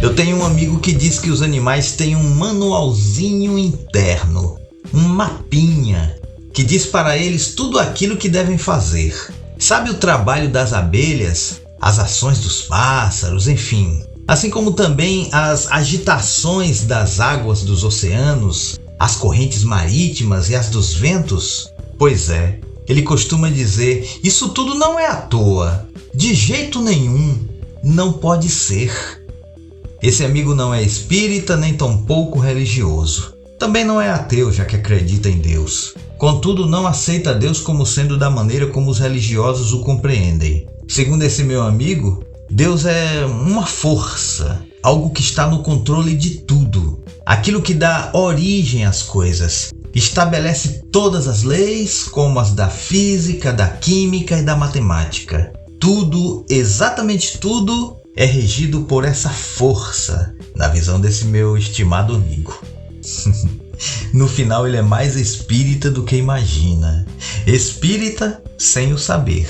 Eu tenho um amigo que diz que os animais têm um manualzinho interno, um mapinha, que diz para eles tudo aquilo que devem fazer. Sabe o trabalho das abelhas, as ações dos pássaros, enfim. Assim como também as agitações das águas dos oceanos, as correntes marítimas e as dos ventos? Pois é, ele costuma dizer, isso tudo não é à toa, de jeito nenhum, não pode ser. Esse amigo não é espírita nem tampouco religioso. Também não é ateu, já que acredita em Deus. Contudo, não aceita Deus como sendo da maneira como os religiosos o compreendem. Segundo esse meu amigo, Deus é uma força, algo que está no controle de tudo. Aquilo que dá origem às coisas. Estabelece todas as leis, como as da física, da química e da matemática. Tudo, exatamente tudo, é regido por essa força, na visão desse meu estimado amigo. No final ele é mais espírita do que imagina. Espírita sem o saber.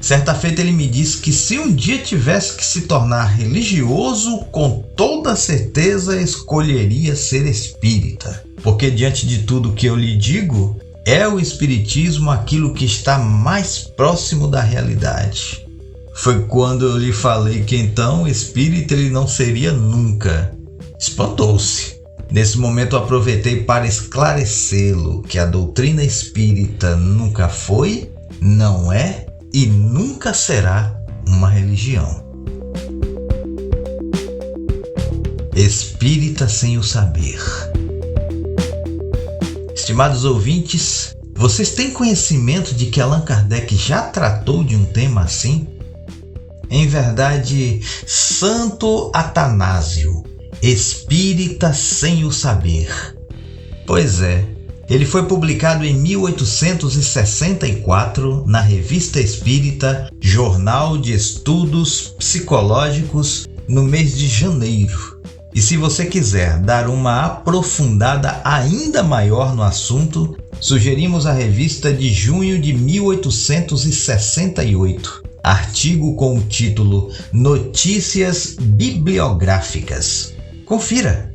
Certa feita ele me disse que se um dia tivesse que se tornar religioso, com toda certeza escolheria ser espírita. Porque diante de tudo que eu lhe digo, é o espiritismo aquilo que está mais próximo da realidade. Foi quando eu lhe falei que então espírita ele não seria nunca. Espantou-se. Nesse momento eu aproveitei para esclarecê-lo que a doutrina espírita nunca foi, não é e nunca será uma religião. Espírita sem o saber. Estimados ouvintes, vocês têm conhecimento de que Allan Kardec já tratou de um tema assim? Em verdade, Santo Atanásio, espírita sem o saber. Pois é, ele foi publicado em 1864 na Revista Espírita, Jornal de Estudos Psicológicos, no mês de janeiro. E se você quiser dar uma aprofundada ainda maior no assunto, sugerimos a revista de junho de 1868, artigo com o título Notícias Bibliográficas. Confira!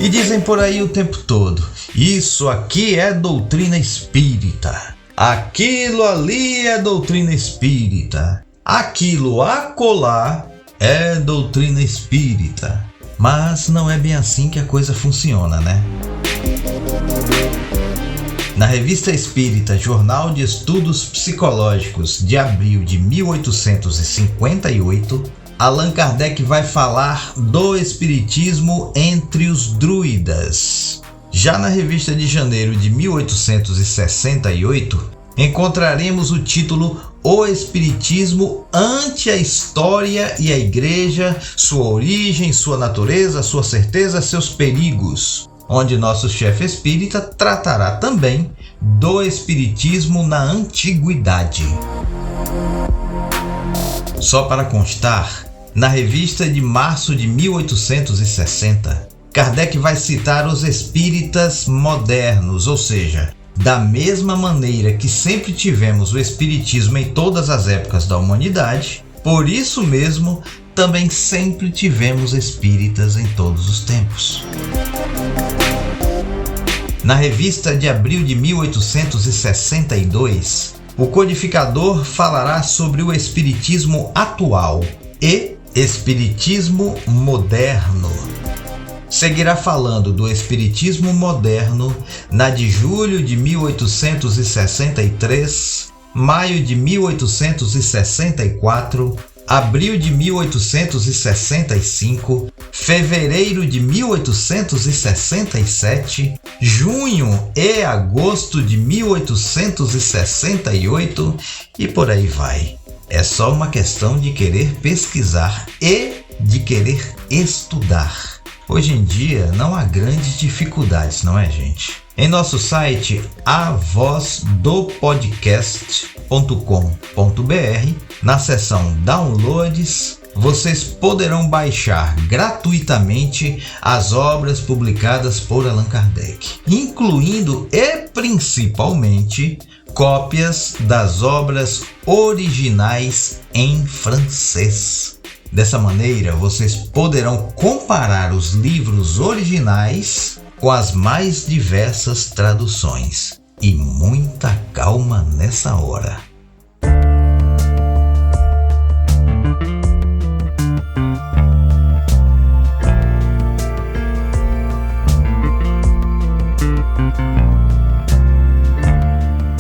E dizem por aí o tempo todo, isso aqui é doutrina espírita, aquilo ali é doutrina espírita, aquilo acolá é doutrina espírita. Mas não é bem assim que a coisa funciona, né? Na Revista Espírita, Jornal de Estudos Psicológicos, de abril de 1858, Allan Kardec vai falar do espiritismo entre os druidas. Já na revista de janeiro de 1868, encontraremos o título O Espiritismo ante a História e a Igreja, sua origem, sua natureza, sua certeza, seus perigos, onde nosso chefe espírita tratará também do espiritismo na antiguidade. Só para constar, na revista de março de 1860, Kardec vai citar os espíritas modernos, ou seja, da mesma maneira que sempre tivemos o espiritismo em todas as épocas da humanidade, por isso mesmo também sempre tivemos espíritas em todos os tempos. Na revista de abril de 1862, o codificador falará sobre o espiritismo atual e espiritismo moderno. Seguirá falando do espiritismo moderno na de julho de 1863, maio de 1864, abril de 1865, fevereiro de 1867, junho e agosto de 1868 e por aí vai. É só uma questão de querer pesquisar e de querer estudar. Hoje em dia não há grandes dificuldades, não é, gente? Em nosso site avozdopodcast.com.br, na seção Downloads, vocês poderão baixar gratuitamente as obras publicadas por Allan Kardec, incluindo e principalmente cópias das obras originais em francês. Dessa maneira, vocês poderão comparar os livros originais com as mais diversas traduções. E muita calma nessa hora.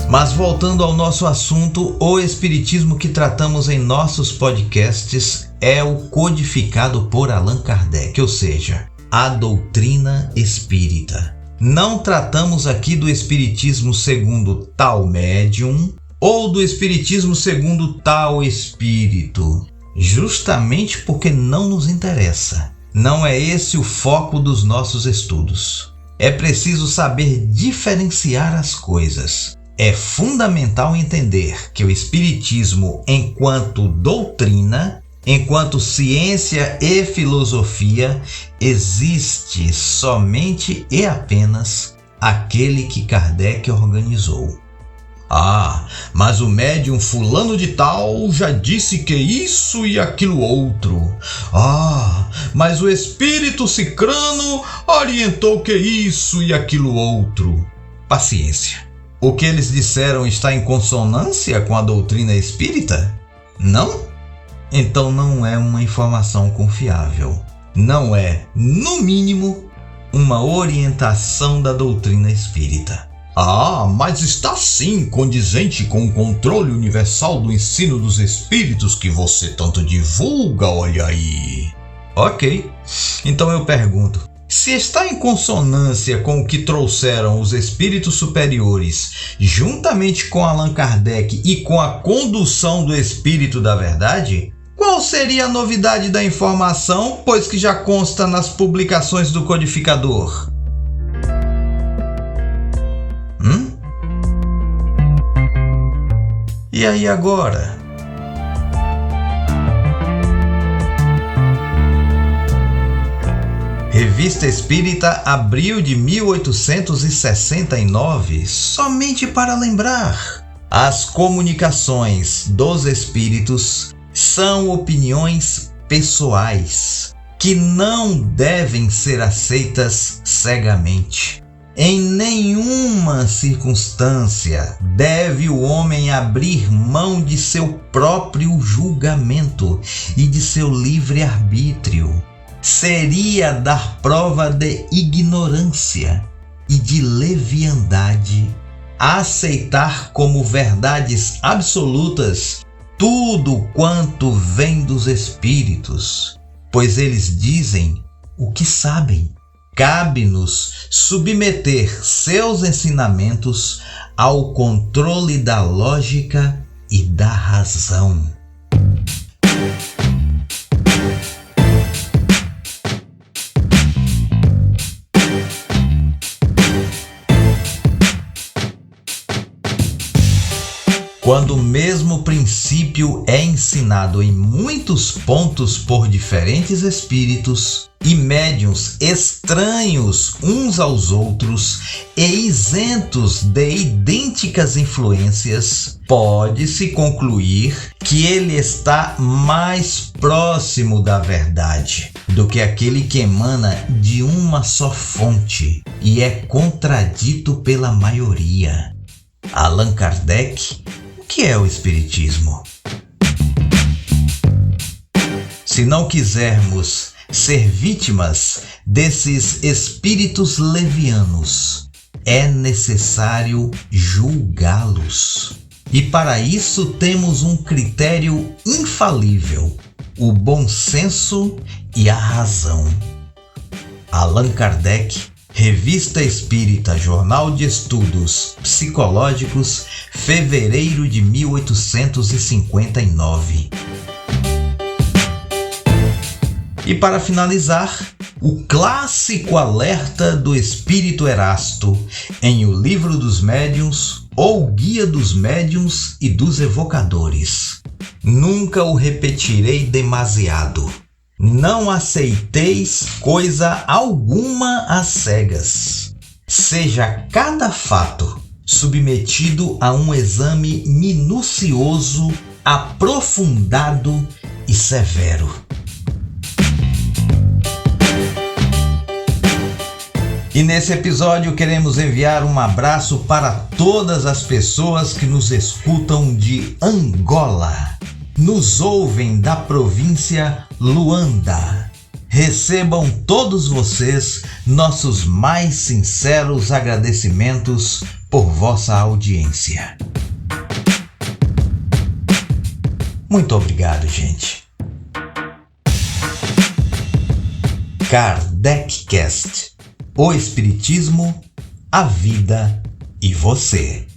Mas voltando ao nosso assunto, o espiritismo que tratamos em nossos podcasts é o codificado por Allan Kardec, ou seja, a doutrina espírita. Não tratamos aqui do espiritismo segundo tal médium ou do espiritismo segundo tal espírito, justamente porque não nos interessa. Não é esse o foco dos nossos estudos. É preciso saber diferenciar as coisas. É fundamental entender que o espiritismo, enquanto doutrina, enquanto ciência e filosofia, existe somente e apenas aquele que Kardec organizou. Ah, mas o médium fulano de tal já disse que isso e aquilo outro. Ah, mas o espírito cicrano orientou que isso e aquilo outro. Paciência. O que eles disseram está em consonância com a doutrina espírita? Não? Então não é uma informação confiável. Não é, no mínimo, uma orientação da doutrina espírita. Ah, mas está sim condizente com o controle universal do ensino dos espíritos que você tanto divulga, olha aí. Ok, então eu pergunto, se está em consonância com o que trouxeram os espíritos superiores, juntamente com Allan Kardec e com a condução do Espírito da Verdade, qual seria a novidade da informação, pois que já consta nas publicações do codificador? E aí agora? Revista Espírita, abril de 1869, somente para lembrar. As comunicações dos espíritos são opiniões pessoais que não devem ser aceitas cegamente. Em nenhuma circunstância deve o homem abrir mão de seu próprio julgamento e de seu livre-arbítrio. Seria dar prova de ignorância e de leviandade aceitar como verdades absolutas tudo quanto vem dos espíritos, pois eles dizem o que sabem. Cabe-nos submeter seus ensinamentos ao controle da lógica e da razão. Quando o mesmo princípio é ensinado em muitos pontos por diferentes espíritos e médiuns estranhos uns aos outros e isentos de idênticas influências, pode-se concluir que ele está mais próximo da verdade do que aquele que emana de uma só fonte e é contradito pela maioria. Allan Kardec. O que é o Espiritismo? Se não quisermos ser vítimas desses espíritos levianos, é necessário julgá-los. E para isso temos um critério infalível: o bom senso e a razão. Allan Kardec, Revista Espírita, Jornal de Estudos Psicológicos, fevereiro de 1859. E para finalizar, o clássico alerta do Espírito Erasto em O Livro dos Médiuns ou Guia dos Médiuns e dos Evocadores. Nunca o repetirei demasiado. Não aceiteis coisa alguma às cegas. Seja cada fato submetido a um exame minucioso, aprofundado e severo. E nesse episódio queremos enviar um abraço para todas as pessoas que nos escutam de Angola. Nos ouvem da província Luanda. Recebam todos vocês nossos mais sinceros agradecimentos por vossa audiência. Muito obrigado, gente. KardecCast. O Espiritismo, a vida e você.